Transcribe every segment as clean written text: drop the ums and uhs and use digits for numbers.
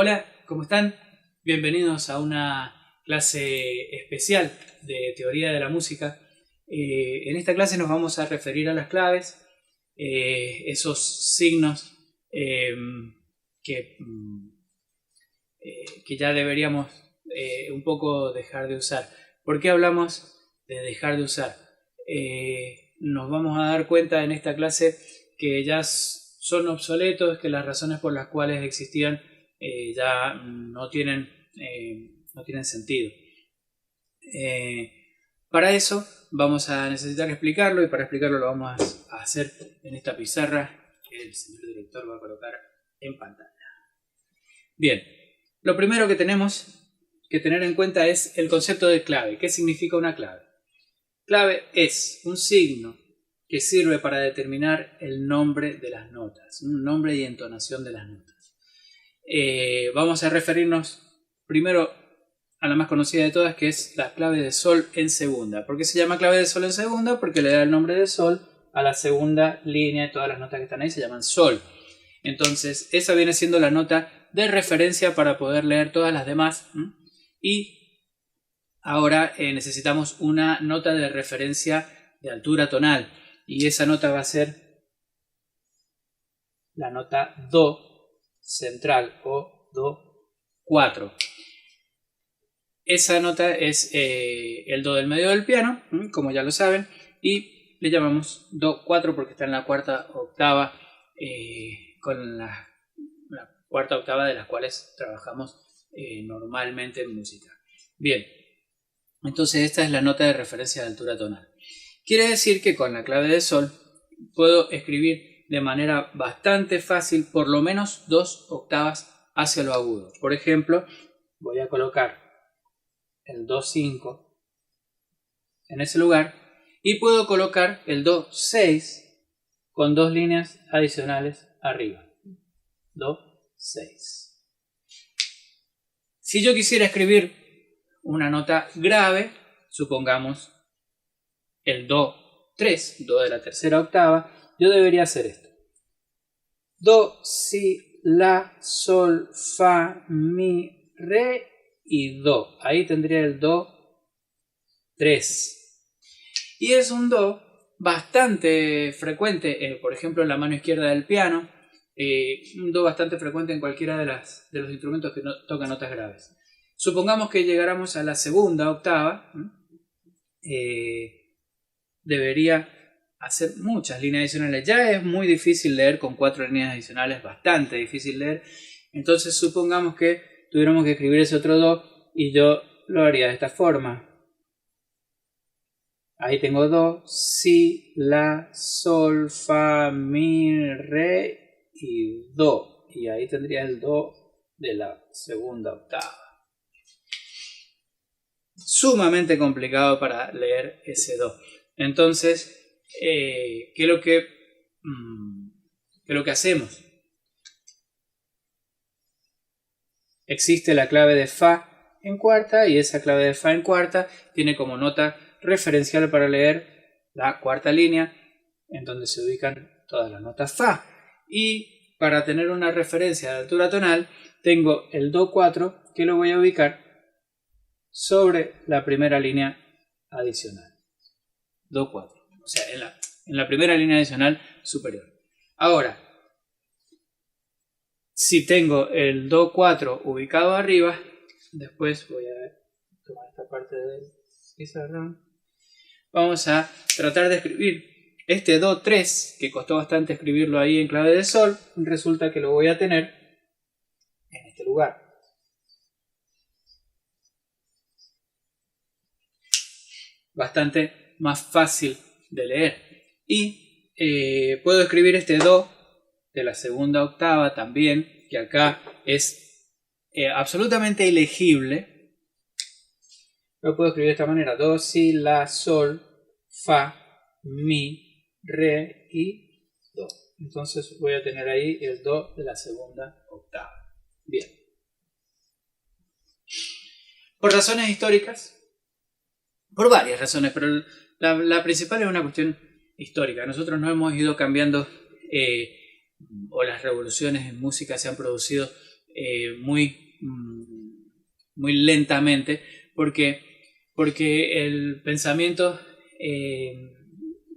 Hola, ¿cómo están? Bienvenidos a una clase especial de teoría de la música. En esta clase nos vamos a referir a las claves, esos signos que, que ya deberíamos un poco dejar de usar. ¿Por qué hablamos de dejar de usar? Nos vamos a dar cuenta en esta clase que ya son obsoletos, que las razones por las cuales existían ya no tienen sentido. Para eso vamos a necesitar explicarlo, y para explicarlo lo vamos a hacer en esta pizarra que el señor director va a colocar en pantalla. Bien, lo primero que tenemos que tener en cuenta es el concepto de clave. ¿Qué significa una clave? Clave es un signo que sirve para determinar el nombre de las notas, un nombre y entonación de las notas. Vamos a referirnos primero a la más conocida de todas, que es la clave de sol en segunda. ¿Por qué se llama clave de sol en segunda? Porque le da el nombre de sol a la segunda línea de todas las notas que están ahí, se llaman sol. Entonces esa viene siendo la nota de referencia para poder leer todas las demás. Y ahora necesitamos una nota de referencia de altura tonal, y esa nota va a ser la nota do central o do 4. Esa nota es el do del medio del piano, como ya lo saben, y le llamamos do 4 porque está en la cuarta octava, con la cuarta octava de las cuales trabajamos normalmente en música. Bien, entonces esta es la nota de referencia de altura tonal. Quiere decir que con la clave de sol puedo escribir de manera bastante fácil por lo menos 2 octavas hacia lo agudo. Por ejemplo, voy a colocar el do 5 en ese lugar y puedo colocar el do 6 con 2 líneas adicionales arriba. Do 6. Si yo quisiera escribir una nota grave, supongamos el do 3, do de la tercera octava, yo debería hacer esto: do, si, la, sol, fa, mi, re y do. Ahí tendría el do 3. Y es un do bastante frecuente, por ejemplo, en la mano izquierda del piano, un do bastante frecuente en cualquiera de los instrumentos que tocan notas graves. Supongamos que llegáramos a la segunda octava, debería hacer muchas líneas adicionales. Ya es muy difícil leer con 4 líneas adicionales, bastante difícil leer. Entonces supongamos que tuviéramos que escribir ese otro do, y yo lo haría de esta forma. Ahí tengo do, si, la, sol, fa, mi, re y do. Y ahí tendría el do de la segunda octava. Sumamente complicado para leer ese do. Entonces, ¿qué es lo que hacemos? Existe la clave de fa en cuarta, y esa clave de fa en cuarta tiene como nota referencial para leer la cuarta línea, en donde se ubican todas las notas fa. Y para tener una referencia de altura tonal, tengo el do 4, que lo voy a ubicar sobre la primera línea adicional. Do 4. O sea, en la primera línea adicional superior. Ahora, si tengo el do 4 ubicado arriba, después voy a tomar esta parte del pizarrón. Vamos a tratar de escribir este do 3, que costó bastante escribirlo ahí en clave de sol. Resulta que lo voy a tener en este lugar. Bastante más fácil de leer. Y puedo escribir este do de la segunda octava también, que acá es absolutamente ilegible. Lo puedo escribir de esta manera: do, si, la, sol, fa, mi, re y do. Entonces voy a tener ahí el do de la segunda octava. Bien. Por razones históricas, por varias razones, pero la principal es una cuestión histórica. Nosotros no hemos ido cambiando, o las revoluciones en música se han producido muy lentamente, porque el pensamiento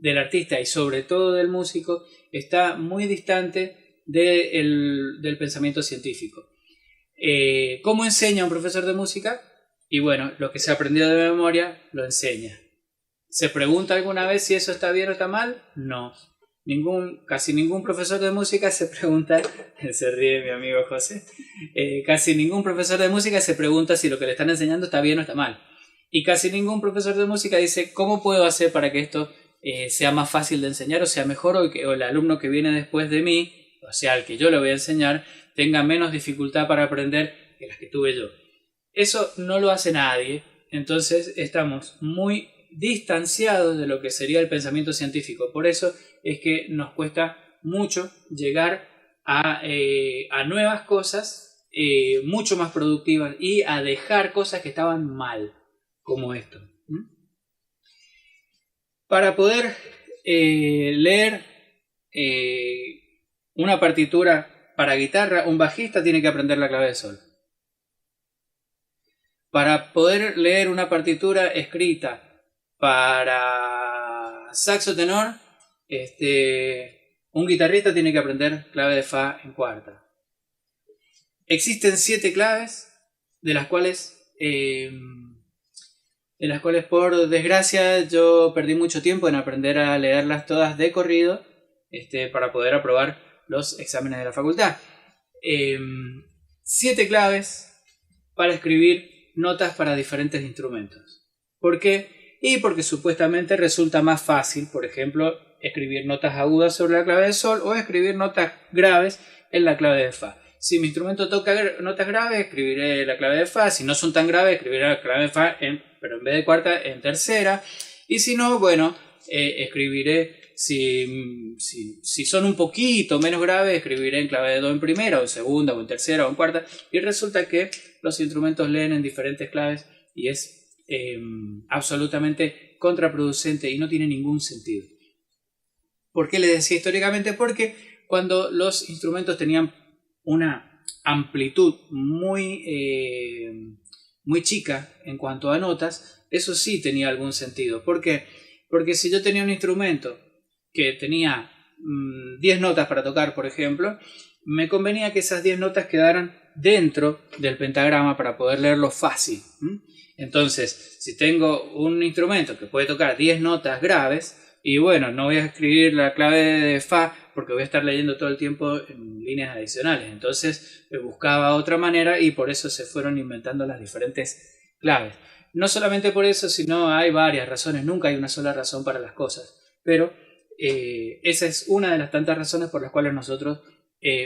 del artista y sobre todo del músico está muy distante del pensamiento científico. ¿Cómo enseña un profesor de música? Y bueno, lo que se aprendió de memoria lo enseña. ¿Se pregunta alguna vez si eso está bien o está mal? No. Casi ningún profesor de música se pregunta, se ríe mi amigo José, casi ningún profesor de música se pregunta si lo que le están enseñando está bien o está mal. Y casi ningún profesor de música dice, ¿cómo puedo hacer para que esto sea más fácil de enseñar o sea mejor o el alumno que viene después de mí, o sea, al que yo le voy a enseñar, tenga menos dificultad para aprender que las que tuve yo? Eso no lo hace nadie, entonces estamos muy distanciados de lo que sería el pensamiento científico. Por eso es que nos cuesta mucho llegar a nuevas cosas mucho más productivas y a dejar cosas que estaban mal, como esto. Para poder leer una partitura para guitarra, un bajista tiene que aprender la clave de sol. Para poder leer una partitura escrita para saxo tenor, un guitarrista tiene que aprender clave de fa en cuarta. Existen 7 claves, de las cuales por desgracia yo perdí mucho tiempo en aprender a leerlas todas de corrido para poder aprobar los exámenes de la facultad. 7 claves para escribir notas para diferentes instrumentos. ¿Por qué? Y porque supuestamente resulta más fácil, por ejemplo, escribir notas agudas sobre la clave de sol o escribir notas graves en la clave de fa. Si mi instrumento toca notas graves, escribiré la clave de fa. Si no son tan graves, escribiré la clave de fa, pero en vez de cuarta, en tercera. Y si no, bueno, escribiré, si son un poquito menos graves, escribiré en clave de do en primera, o en segunda, o en tercera, o en cuarta. Y resulta que los instrumentos leen en diferentes claves y es absolutamente contraproducente y no tiene ningún sentido. ¿Por qué les decía históricamente? Porque cuando los instrumentos tenían una amplitud muy chica en cuanto a notas, eso sí tenía algún sentido. ¿Por qué? Porque si yo tenía un instrumento que tenía 10 notas para tocar, por ejemplo, me convenía que esas 10 notas quedaran dentro del pentagrama para poder leerlo fácil. Entonces, si tengo un instrumento que puede tocar 10 notas graves, y bueno, no voy a escribir la clave de fa porque voy a estar leyendo todo el tiempo en líneas adicionales. Entonces buscaba otra manera y por eso se fueron inventando las diferentes claves. No solamente por eso, sino hay varias razones. Nunca hay una sola razón para las cosas. Pero esa es una de las tantas razones por las cuales nosotros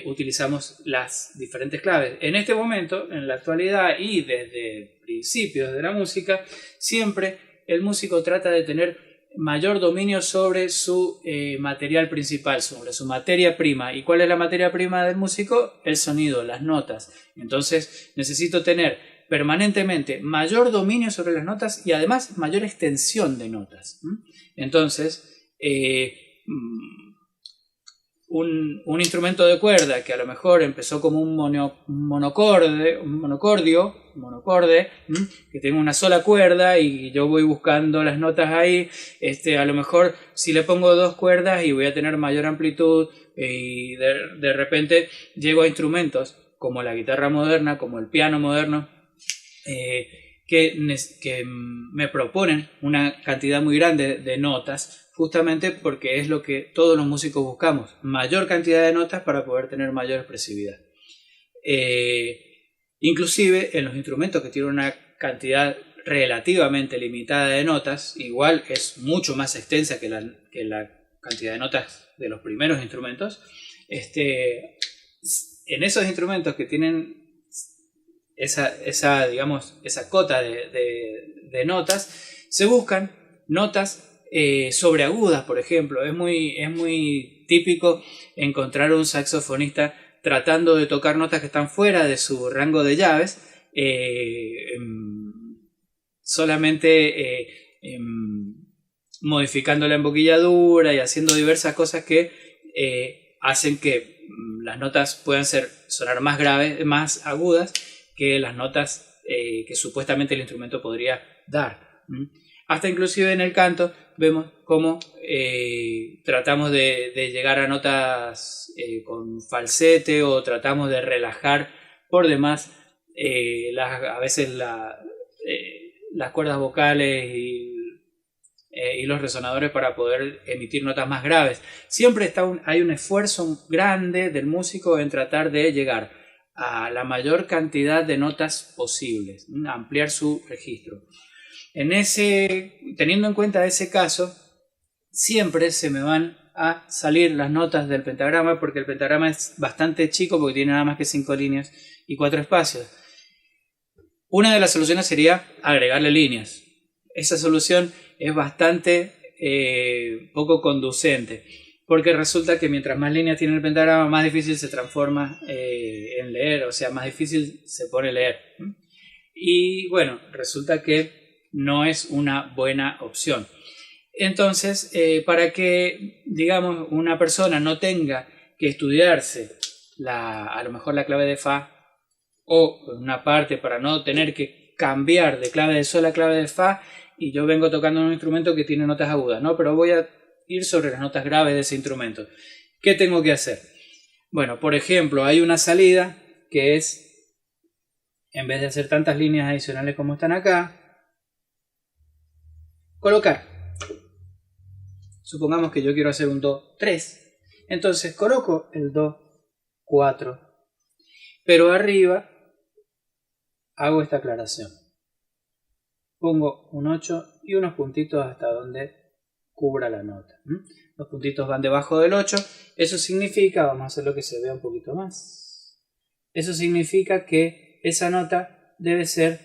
utilizamos las diferentes claves. En este momento, en la actualidad y desde principios de la música, siempre el músico trata de tener mayor dominio sobre su material principal, sobre su materia prima. ¿Y cuál es la materia prima del músico? El sonido, las notas. Entonces necesito tener permanentemente mayor dominio sobre las notas y además mayor extensión de notas. Entonces, un instrumento de cuerda que a lo mejor empezó como un monocorde, que tiene una sola cuerda y yo voy buscando las notas ahí, a lo mejor si le pongo 2 cuerdas y voy a tener mayor amplitud y de repente llego a instrumentos como la guitarra moderna, como el piano moderno, que me proponen una cantidad muy grande de notas, justamente porque es lo que todos los músicos buscamos, mayor cantidad de notas para poder tener mayor expresividad. Inclusive en los instrumentos que tienen una cantidad relativamente limitada de notas, igual es mucho más extensa que la cantidad de notas de los primeros instrumentos, en esos instrumentos que tienen esa cota de notas, se buscan notas sobreagudas, por ejemplo. Es muy típico encontrar un saxofonista tratando de tocar notas que están fuera de su rango de llaves, solamente modificando la emboquilladura y haciendo diversas cosas que hacen que las notas puedan sonar más graves, más agudas que las notas que supuestamente el instrumento podría dar. Hasta inclusive en el canto vemos cómo tratamos de llegar a notas con falsete, o tratamos de relajar por demás a veces las cuerdas vocales y los resonadores para poder emitir notas más graves. Siempre hay un esfuerzo grande del músico en tratar de llegar a la mayor cantidad de notas posibles, ampliar su registro. Teniendo en cuenta ese caso, siempre se me van a salir las notas del pentagrama, porque el pentagrama es bastante chico, porque tiene nada más que 5 líneas y 4 espacios. Una de las soluciones sería agregarle líneas. Esa solución es bastante poco conducente, porque resulta que mientras más líneas tiene el pentagrama, más difícil se transforma en leer, o sea, más difícil se pone leer. Y bueno, resulta que no es una buena opción. Entonces, para que, digamos, una persona no tenga que estudiarse a lo mejor la clave de Fa, o una parte para no tener que cambiar de clave de Sol a clave de Fa, y yo vengo tocando un instrumento que tiene notas agudas, ¿no? Pero voy a ir sobre las notas graves de ese instrumento. ¿Qué tengo que hacer? Bueno, por ejemplo, hay una salida que es, en vez de hacer tantas líneas adicionales como están acá, colocar. Supongamos que yo quiero hacer un Do 3. Entonces coloco el Do 4. Pero arriba hago esta aclaración. Pongo un 8 y unos puntitos hasta donde cubra la nota. Los puntitos van debajo del 8. Eso significa, vamos a hacerlo que se vea un poquito más. Eso significa que esa nota debe ser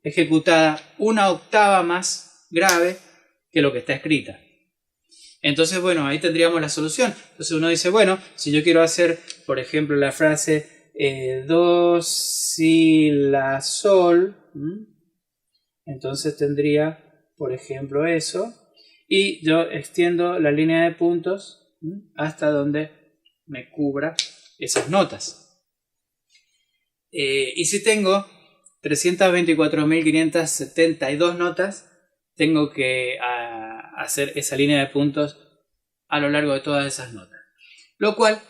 ejecutada una octava más grave que lo que está escrita. Entonces, bueno, ahí tendríamos la solución. Entonces uno dice, bueno, si yo quiero hacer, por ejemplo, la frase Do, Si, La, Sol, entonces tendría, por ejemplo, eso, y yo extiendo la línea de puntos hasta donde me cubra esas notas. Y si tengo 324.572 notas, tengo que hacer esa línea de puntos a lo largo de todas esas notas, lo cual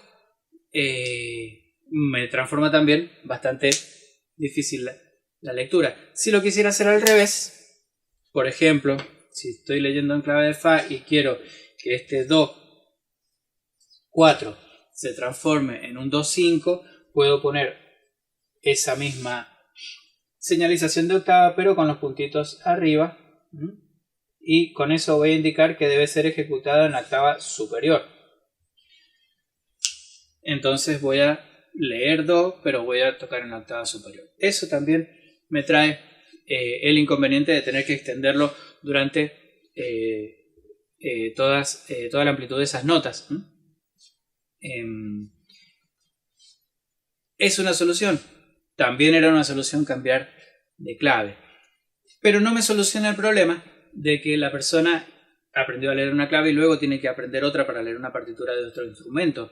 me transforma también bastante difícil la lectura. Si lo quisiera hacer al revés, por ejemplo, si estoy leyendo en clave de Fa y quiero que este Do 4 se transforme en un Do 5, puedo poner esa misma señalización de octava, pero con los puntitos arriba, y con eso voy a indicar que debe ser ejecutado en la octava superior. Entonces voy a leer Do, pero voy a tocar en la octava superior. Eso también me trae el inconveniente de tener que extenderlo durante toda la amplitud de esas notas. Es una solución. También era una solución cambiar de clave. Pero no me soluciona el problema de que la persona aprendió a leer una clave y luego tiene que aprender otra para leer una partitura de otro instrumento.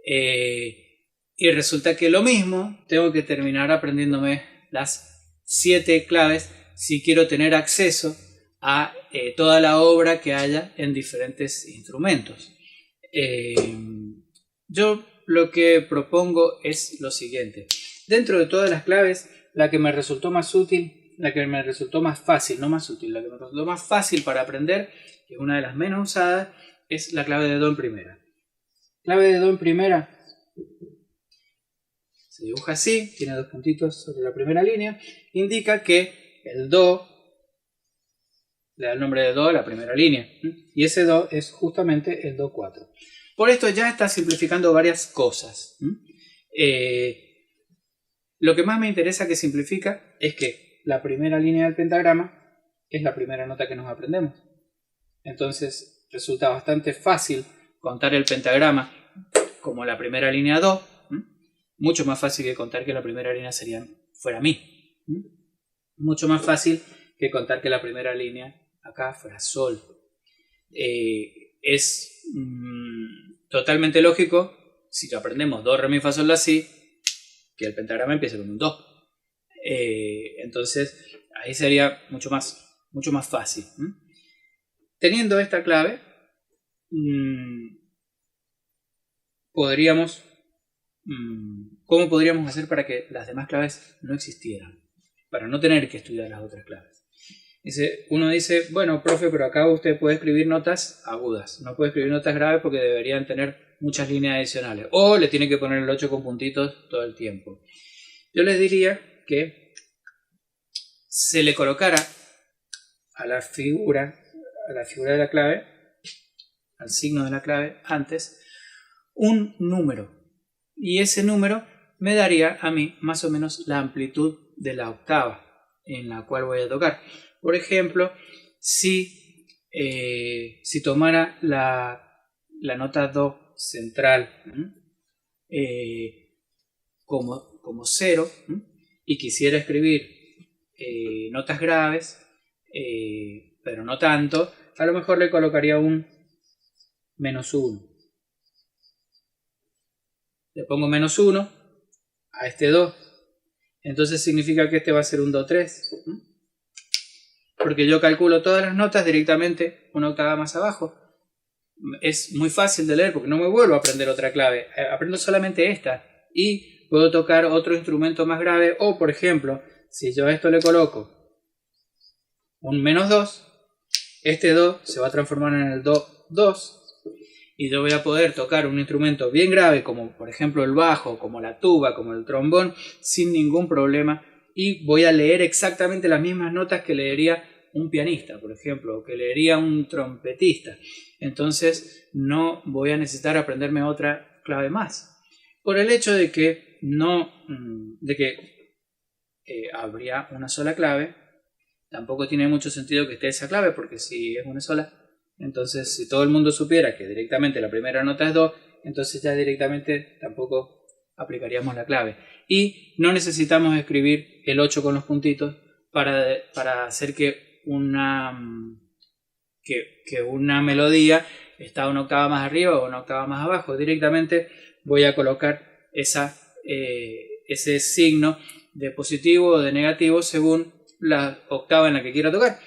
Y resulta que lo mismo, tengo que terminar aprendiéndome las 7 claves si quiero tener acceso a toda la obra que haya en diferentes instrumentos. Yo lo que propongo es lo siguiente. Dentro de todas las claves, la que me resultó más útil, la que me resultó más fácil, no más útil, la que me resultó más fácil para aprender, que es una de las menos usadas, es la clave de Do en primera. Clave de Do en primera se dibuja así, tiene 2 puntitos sobre la primera línea, indica que el Do le da el nombre de Do a la primera línea, y ese Do es justamente el Do 4. Por esto ya está simplificando varias cosas. Lo que más me interesa que simplifica es que la primera línea del pentagrama es la primera nota que nos aprendemos. Entonces resulta bastante fácil contar el pentagrama como la primera línea Do, mucho más fácil que contar que la primera línea fuera Mi, mucho más fácil que contar que la primera línea acá fuera Sol. Es totalmente lógico si aprendemos do, re, mi, fa, sol, la, si, que el pentagrama empiece con un do. Entonces ahí sería mucho más fácil. Teniendo esta clave, ¿cómo podríamos hacer para que las demás claves no existieran? Para no tener que estudiar las otras claves. Uno dice, bueno, profe, pero acá usted puede escribir notas agudas, no puede escribir notas graves porque deberían tener muchas líneas adicionales, o le tiene que poner el 8 con puntitos todo el tiempo. Yo les diría que se le colocara a la figura de la clave, al signo de la clave antes, un número, y ese número me daría a mí más o menos la amplitud de la octava en la cual voy a tocar. Por ejemplo, si tomara la nota do central como 0 y quisiera escribir notas graves, pero no tanto, a lo mejor le colocaría un -1. Le pongo -1 a este do, entonces significa que este va a ser un do 3, porque yo calculo todas las notas directamente una octava más abajo. Es muy fácil de leer porque no me vuelvo a aprender otra clave, aprendo solamente esta y puedo tocar otro instrumento más grave. O por ejemplo, si yo a esto le coloco un -2, este do se va a transformar en el do 2 y yo voy a poder tocar un instrumento bien grave como por ejemplo el bajo, como la tuba, como el trombón, sin ningún problema, y voy a leer exactamente las mismas notas que leería un pianista, por ejemplo, o que leería un trompetista. Entonces no voy a necesitar aprenderme otra clave más, por el hecho de que habría una sola clave. Tampoco tiene mucho sentido que esté esa clave, porque si es una sola, entonces si todo el mundo supiera que directamente la primera nota es do, entonces ya directamente tampoco aplicaríamos la clave. Y no necesitamos escribir el 8 con los puntitos para hacer que una melodía está una octava más arriba o una octava más abajo. Directamente voy a colocar ese signo de positivo o de negativo según la octava en la que quiero tocar.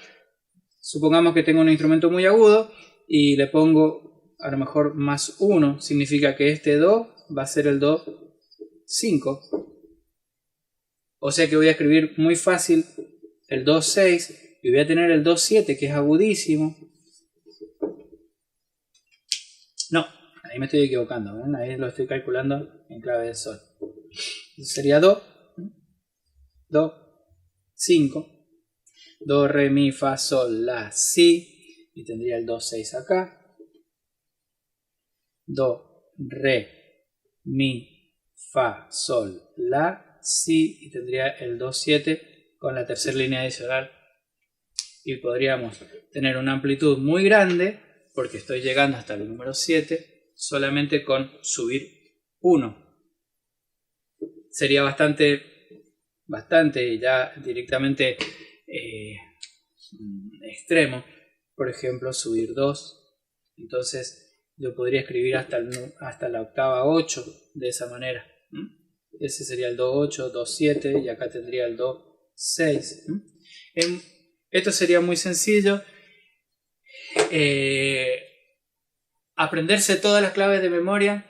Supongamos que tengo un instrumento muy agudo y le pongo a lo mejor +1, significa que este do va a ser el do 5. O sea que voy a escribir muy fácil el do 6 y voy a tener el do 7, que es agudísimo. No, ahí me estoy equivocando, ¿ven? Ahí lo estoy calculando en clave de sol. Entonces sería do 5, do, re, mi, fa, sol, la, si, y tendría el do 6 acá, do, re, mi, fa, sol, la, si, y tendría el do 7 con la tercera línea adicional, y podríamos tener una amplitud muy grande porque estoy llegando hasta el número 7 solamente con subir 1. Sería bastante ya directamente extremo. Por ejemplo, subir 2. Entonces yo podría escribir hasta la octava 8 de esa manera. Ese sería el do 8, do 7, y acá tendría el do 6. Esto sería muy sencillo. Aprenderse todas las claves de memoria,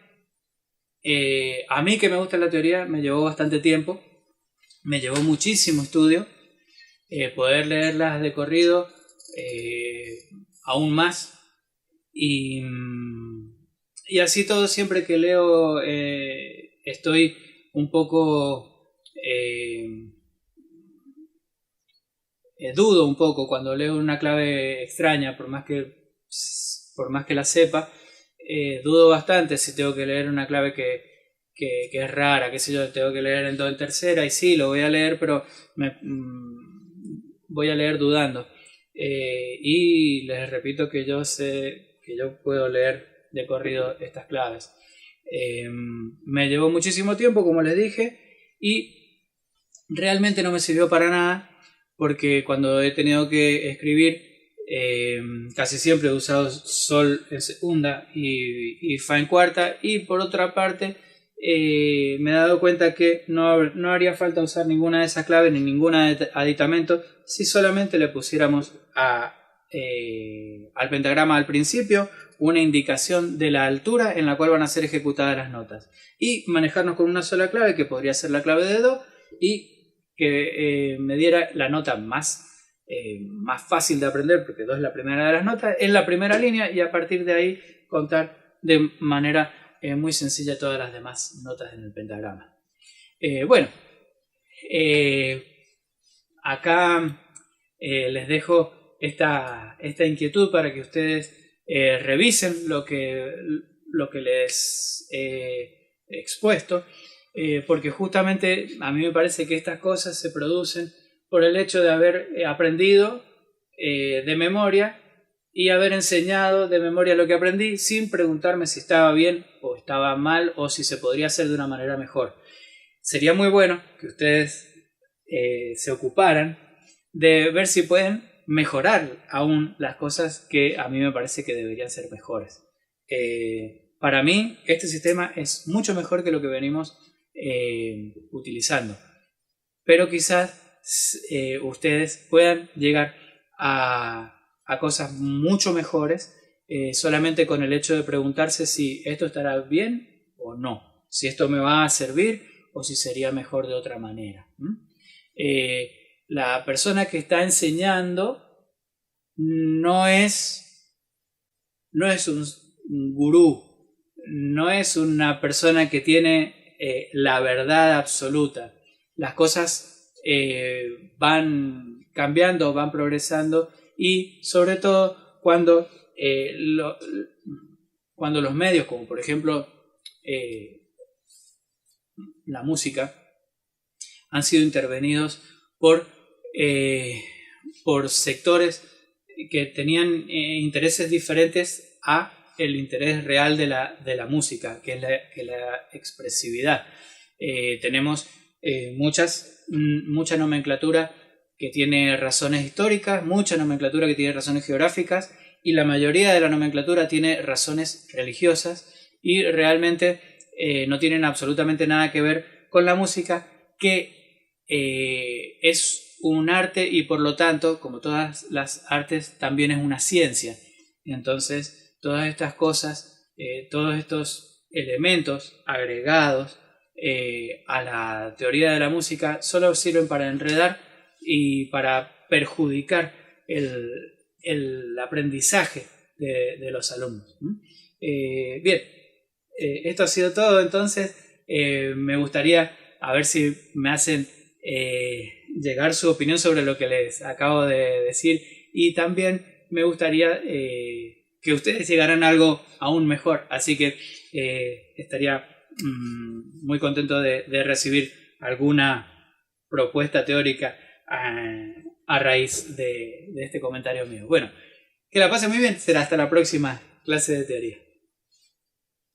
a mí que me gusta la teoría, me llevó bastante tiempo, me llevó muchísimo estudio. Poder leerlas de corrido, aún más, y así todo, siempre que leo estoy un poco dudo un poco cuando leo una clave extraña, por más que la sepa, dudo bastante si tengo que leer una clave que es rara, qué sé yo, tengo que leer el do en tercera, y sí, lo voy a leer, pero voy a leer dudando. Y les repito que yo sé que yo puedo leer de corrido estas claves. Me llevó muchísimo tiempo, como les dije, y realmente no me sirvió para nada, porque cuando he tenido que escribir casi siempre he usado sol en segunda y fa en cuarta, y por otra parte me he dado cuenta que no haría falta usar ninguna de esas claves ni ningún aditamento si solamente le pusiéramos al pentagrama al principio una indicación de la altura en la cual van a ser ejecutadas las notas, y manejarnos con una sola clave, que podría ser la clave de do, y que me diera la nota más fácil de aprender, porque do es la primera de las notas, en la primera línea, y a partir de ahí contar de manera muy sencilla todas las demás notas en el pentagrama. Acá les dejo esta inquietud para que ustedes revisen lo que les he expuesto, porque justamente a mí me parece que estas cosas se producen por el hecho de haber aprendido de memoria y haber enseñado de memoria lo que aprendí sin preguntarme si estaba bien o estaba mal, o si se podría hacer de una manera mejor. Sería muy bueno que ustedes se ocuparan de ver si pueden mejorar aún las cosas que a mí me parece que deberían ser mejores. Para mí este sistema es mucho mejor que lo que venimos utilizando, pero quizás ustedes puedan llegar a cosas mucho mejores solamente con el hecho de preguntarse si esto estará bien o no, si esto me va a servir o si sería mejor de otra manera. La persona que está enseñando no es un gurú, no es una persona que tiene la verdad absoluta. Las cosas van cambiando, van progresando, y sobre todo cuando los medios, como por ejemplo la música, han sido intervenidos por sectores que tenían intereses diferentes a el interés real de la música, que es la expresividad. Tenemos mucha nomenclatura que tiene razones históricas, mucha nomenclatura que tiene razones geográficas, y la mayoría de la nomenclatura tiene razones religiosas, y realmente no tienen absolutamente nada que ver con la música, que es un arte, y por lo tanto, como todas las artes, también es una ciencia. Entonces, todas estas cosas, todos estos elementos agregados a la teoría de la música solo sirven para enredar y para perjudicar el aprendizaje de los alumnos. Bien, esto ha sido todo. Entonces me gustaría a ver si me hacen llegar su opinión sobre lo que les acabo de decir, y también me gustaría que ustedes llegaran a algo aún mejor, así que estaría muy contento de recibir alguna propuesta teórica a raíz de este comentario mío. Bueno, que la pasen muy bien. Será hasta la próxima clase de teoría.